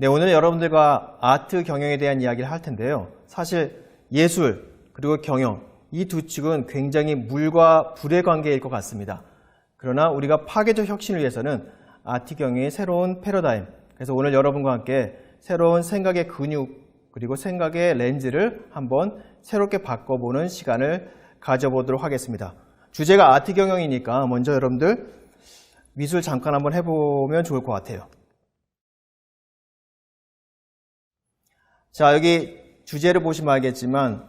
네, 오늘 여러분들과 아트 경영에 대한 이야기를 할 텐데요. 사실 예술 그리고 경영 이 두 축은 굉장히 물과 불의 관계일 것 같습니다. 그러나 우리가 파괴적 혁신을 위해서는 아트 경영의 새로운 패러다임, 그래서 오늘 여러분과 함께 새로운 생각의 근육 그리고 생각의 렌즈를 한번 새롭게 바꿔보는 시간을 가져보도록 하겠습니다. 주제가 아트 경영이니까 먼저 여러분들 미술 잠깐 한번 해보면 좋을 것 같아요. 자, 여기 주제를 보시면 알겠지만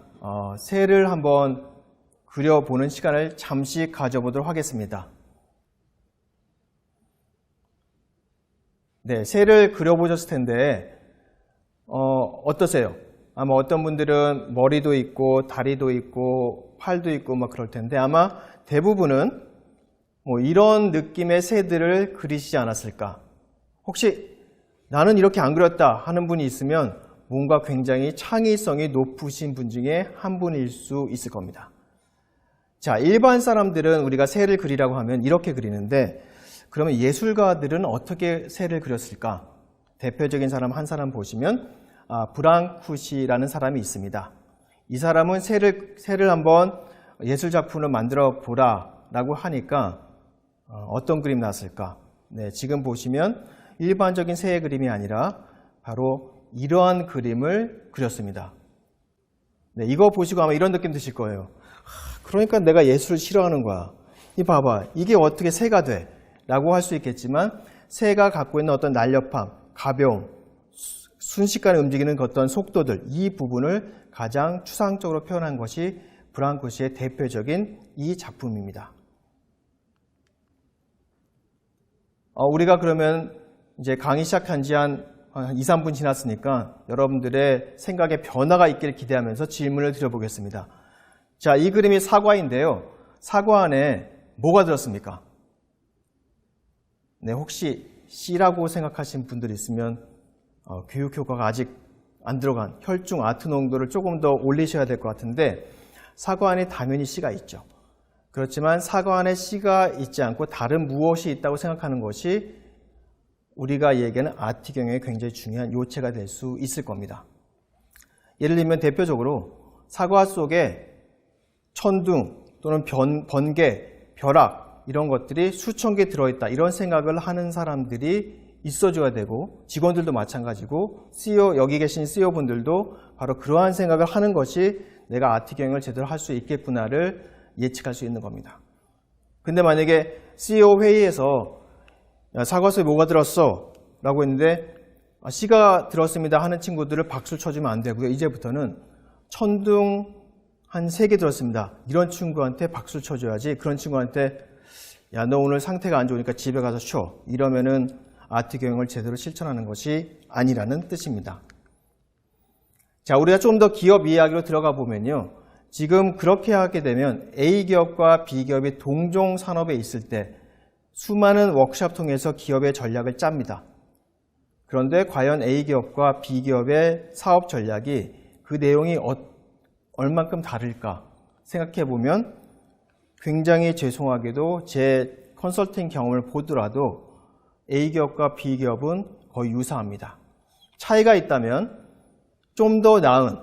새를 한번 그려보는 시간을 잠시 가져보도록 하겠습니다. 네, 새를 그려보셨을 텐데 어떠세요? 아마 어떤 분들은 머리도 있고 다리도 있고 팔도 있고 막 그럴 텐데 아마 대부분은 이런 느낌의 새들을 그리시지 않았을까? 혹시 나는 이렇게 안 그렸다 하는 분이 있으면 뭔가 굉장히 창의성이 높으신 분 중에 한 분일 수 있을 겁니다. 자, 일반 사람들은 우리가 새를 그리라고 하면 이렇게 그리는데 그러면 예술가들은 어떻게 새를 그렸을까? 대표적인 사람 한 사람 보시면 브랑쿠시라는 사람이 있습니다. 이 사람은 새를 한번 예술작품을 만들어 보라라고 하니까 어떤 그림 나왔을까? 네, 지금 보시면 일반적인 새의 그림이 아니라 바로 이러한 그림을 그렸습니다. 네, 이거 보시고 아마 이런 느낌 드실 거예요. 그러니까 내가 예술을 싫어하는 거야. 이 봐봐, 이게 어떻게 새가 돼? 라고 할 수 있겠지만 새가 갖고 있는 어떤 날렵함, 가벼움, 순식간에 움직이는 어떤 속도들, 이 부분을 가장 추상적으로 표현한 것이 브랑쿠시의 대표적인 이 작품입니다. 우리가 그러면 이제 강의 시작한 지 한 2, 3분 지났으니까 여러분들의 생각에 변화가 있기를 기대하면서 질문을 드려보겠습니다. 자, 이 그림이 사과인데요. 사과 안에 뭐가 들었습니까? 네, 혹시 C라고 생각하신 분들 있으면 교육 효과가 아직 안 들어간 혈중 아트 농도를 조금 더 올리셔야 될 것 같은데 사과 안에 당연히 C가 있죠. 그렇지만 사과 안에 C가 있지 않고 다른 무엇이 있다고 생각하는 것이 우리가 얘기하는 아트 경영에 굉장히 중요한 요체가 될 수 있을 겁니다. 예를 들면 대표적으로 사과 속에 천둥 또는 번개, 벼락 이런 것들이 수천 개 들어있다 이런 생각을 하는 사람들이 있어줘야 되고 직원들도 마찬가지고 CEO, 여기 계신 CEO분들도 바로 그러한 생각을 하는 것이 내가 아트 경영을 제대로 할 수 있겠구나를 예측할 수 있는 겁니다. 근데 만약에 CEO 회의에서 사과 속에 뭐가 들었어? 라고 했는데 C가 들었습니다 하는 친구들을 박수를 쳐주면 안 되고요. 이제부터는 천둥 한 3개 들었습니다. 이런 친구한테 박수를 쳐줘야지 그런 친구한테 야, 너 오늘 상태가 안 좋으니까 집에 가서 쉬어. 이러면은 아트 경영을 제대로 실천하는 것이 아니라는 뜻입니다. 자, 우리가 좀 더 기업 이야기로 들어가 보면요. 지금 그렇게 하게 되면 A기업과 B기업이 동종 산업에 있을 때 수많은 워크숍 통해서 기업의 전략을 짭니다. 그런데 과연 A기업과 B기업의 사업 전략이 그 내용이 얼만큼 다를까 생각해 보면 굉장히 죄송하게도 제 컨설팅 경험을 보더라도 A기업과 B기업은 거의 유사합니다. 차이가 있다면 좀 더 나은,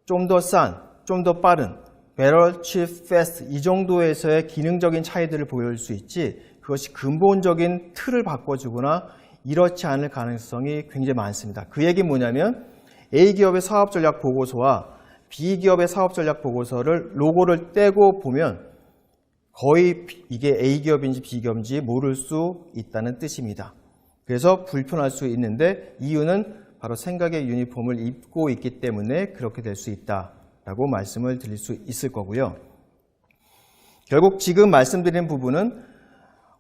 좀 더 싼, 좀 더 빠른 better, cheap, fast 이 정도에서의 기능적인 차이들을 보일 수 있지 그것이 근본적인 틀을 바꿔주거나 이렇지 않을 가능성이 굉장히 많습니다. 그 얘기는 뭐냐면 A기업의 사업전략 보고서와 B기업의 사업전략 보고서를 로고를 떼고 보면 거의 이게 A기업인지 B기업인지 모를 수 있다는 뜻입니다. 그래서 불편할 수 있는데 이유는 바로 생각의 유니폼을 입고 있기 때문에 그렇게 될 수 있다라고 말씀을 드릴 수 있을 거고요. 결국 지금 말씀드린 부분은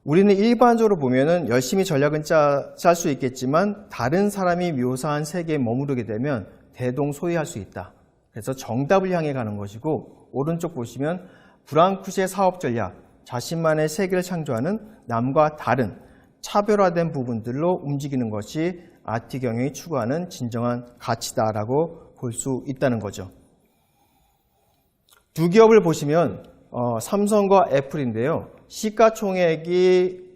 우리는 일반적으로 보면은 열심히 전략은 짤 수 있겠지만 다른 사람이 묘사한 세계에 머무르게 되면 대동소이할 수 있다. 그래서 정답을 향해 가는 것이고 오른쪽 보시면 브랑쿠시의 사업 전략, 자신만의 세계를 창조하는 남과 다른 차별화된 부분들로 움직이는 것이 아트 경영이 추구하는 진정한 가치다라고 볼 수 있다는 거죠. 두 기업을 보시면 삼성과 애플인데요. 시가총액이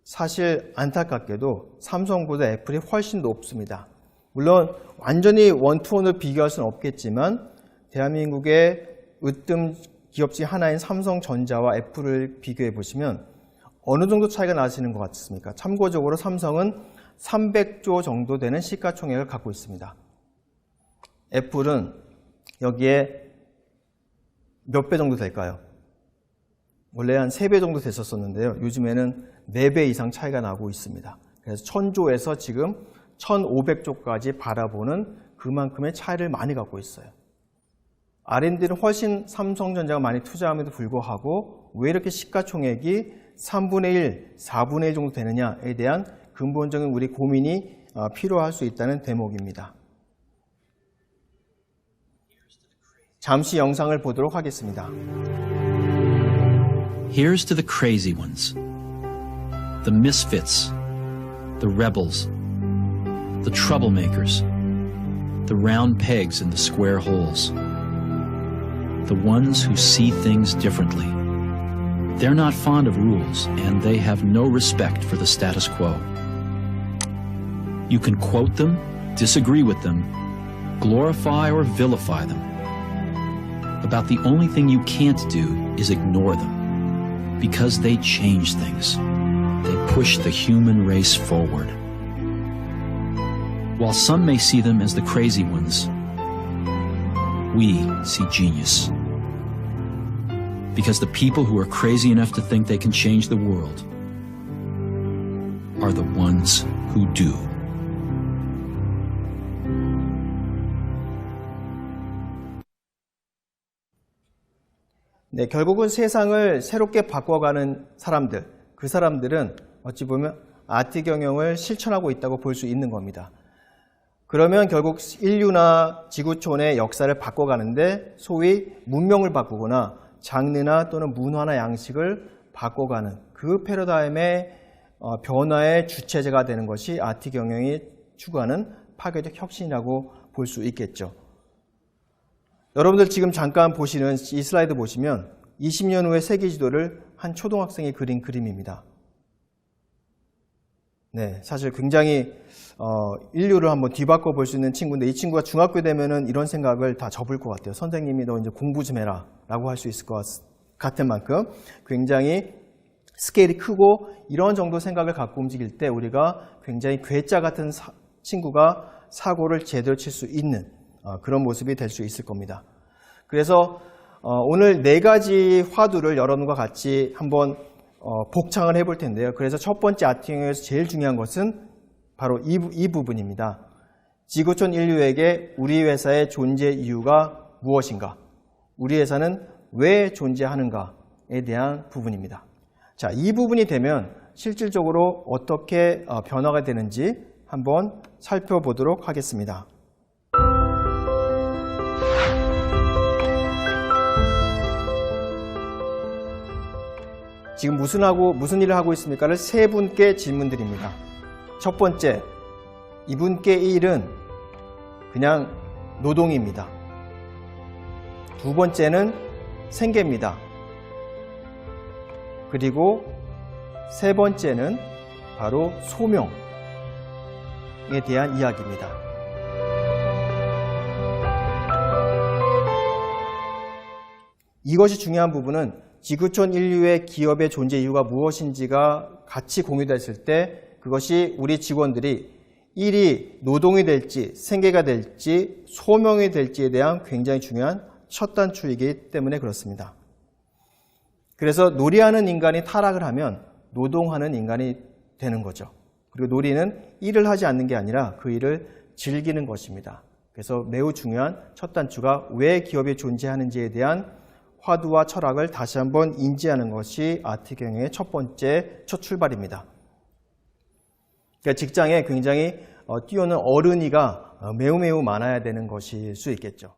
사실 안타깝게도 삼성보다 애플이 훨씬 높습니다. 물론 완전히 원투원을 비교할 수는 없겠지만 대한민국의 으뜸 기업 중 하나인 삼성전자와 애플을 비교해 보시면 어느 정도 차이가 나시는 것 같습니까? 참고적으로 삼성은 300조 정도 되는 시가총액을 갖고 있습니다. 애플은 여기에 몇 배 정도 될까요? 원래 한 3배 정도 됐었었는데요. 요즘에는 4배 이상 차이가 나고 있습니다. 그래서 1000조에서 지금 1500조까지 바라보는 그만큼의 차이를 많이 갖고 있어요. R&D는 훨씬 삼성전자가 많이 투자함에도 불구하고 왜 이렇게 시가총액이 3분의 1, 4분의 1 정도 되느냐에 대한 근본적인 우리 고민이 필요할 수 있다는 대목입니다. 잠시 영상을 보도록 하겠습니다. Here's to the crazy ones, the misfits, the rebels, the troublemakers, the round pegs in the square holes, the ones who see things differently. They're not fond of rules, and they have no respect for the status quo. You can quote them, disagree with them, glorify or vilify them. About the only thing you can't do is ignore them, because they change things. They push the human race forward. While some may see them as the crazy ones, we see genius. Because the people who are crazy enough to think they can change the world are the ones who do. 네, 결국은 세상을 새롭게 바꿔가는 사람들, 그 사람들은 어찌 보면 아트 경영을 실천하고 있다고 볼 수 있는 겁니다. 그러면 결국 인류나 지구촌의 역사를 바꿔가는데 소위 문명을 바꾸거나 장르나 또는 문화나 양식을 바꿔가는 그 패러다임의 변화의 주체제가 되는 것이 아트 경영이 추구하는 파괴적 혁신이라고 볼 수 있겠죠. 여러분들 지금 잠깐 보시는 이 슬라이드 보시면 20년 후의 세계 지도를 한 초등학생이 그린 그림입니다. 네, 사실 굉장히 인류를 한번 뒤바꿔 볼 수 있는 친구인데 이 친구가 중학교 되면은 이런 생각을 다 접을 것 같아요. 선생님이 너 이제 공부 좀 해라 라고 할 수 있을 것 같은 만큼 굉장히 스케일이 크고 이런 정도 생각을 갖고 움직일 때 우리가 굉장히 괴짜 같은 친구가 사고를 제대로 칠 수 있는 그런 모습이 될 수 있을 겁니다. 그래서 오늘 4가지 화두를 여러분과 같이 한번 복창을 해볼 텐데요. 그래서 첫 번째 아트 경영에서 제일 중요한 것은 바로 이 부분입니다. 지구촌 인류에게 우리 회사의 존재 이유가 무엇인가? 우리 회사는 왜 존재하는가에 대한 부분입니다. 자, 이 부분이 되면 실질적으로 어떻게 변화가 되는지 한번 살펴보도록 하겠습니다. 지금 무슨 일을 하고 있습니까를 3분께 질문드립니다. 첫 번째, 이분께 이 일은 그냥 노동입니다. 두 번째는 생계입니다. 그리고 세 번째는 바로 소명에 대한 이야기입니다. 이것이 중요한 부분은 지구촌 인류의 기업의 존재 이유가 무엇인지가 같이 공유됐을 때 그것이 우리 직원들이 일이 노동이 될지 생계가 될지 소명이 될지에 대한 굉장히 중요한 첫 단추이기 때문에 그렇습니다. 그래서 놀이하는 인간이 타락을 하면 노동하는 인간이 되는 거죠. 그리고 놀이는 일을 하지 않는 게 아니라 그 일을 즐기는 것입니다. 그래서 매우 중요한 첫 단추가 왜 기업이 존재하는지에 대한 화두와 철학을 다시 한번 인지하는 것이 아트 경영의 첫 출발입니다. 그러니까 직장에 굉장히 뛰어오는 어른이가 매우 많아야 되는 것일 수 있겠죠.